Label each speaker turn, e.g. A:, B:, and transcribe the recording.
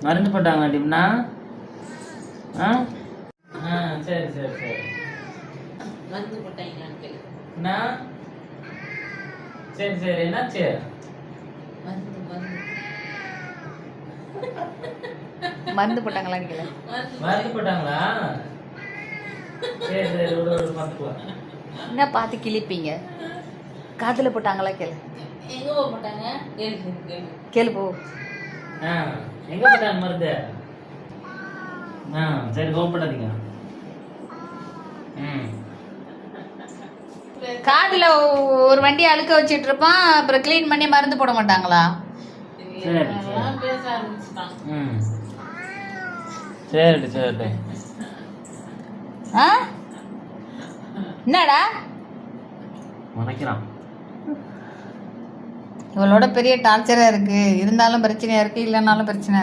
A: மருந்து போட்டாங்க டிம்னா? ஆ ஆ சரி சரி சரி.
B: மருந்து போட்டாங்களான்னு கேளு.
A: என்ன? சரி சரி, என்னாச்சு?
B: மருந்து மருந்து
C: மருந்து போட்டாங்களான்னு கேளு.
A: மருந்து போட்டாங்களா? சரி சரி, விடு விடு, பார்த்துக்கலாம்.
C: என்ன பார்த்து கிழிப்பீங்க? காதில் போட்டாங்களா கேளு.
B: எங்க போட்டாங்க? கேளு கேளு.
C: கேளு போ.
A: ஆ எங்க போட்டாங்க மருந்து? ஆ சரி, கோவப்படாதீங்க. ம்
C: காதில் ஒரு வண்டி அழுக்க வச்சுட்டு இருப்பான், அப்புறம் க்ளீன் பண்ணி மருந்து போட மாட்டாங்களா?
A: சரி
B: அவன் பேச ஆரம்பிச்சுட்டான்.
A: ம் சரி சரி.
C: ஆ என்னடா
A: மறைக்கிறான்.
C: இவளோட பெரிய டார்ச்சராக இருக்குது. இருந்தாலும் பிரச்சனையாக இருக்குது, இல்லைன்னாலும் பிரச்சனை.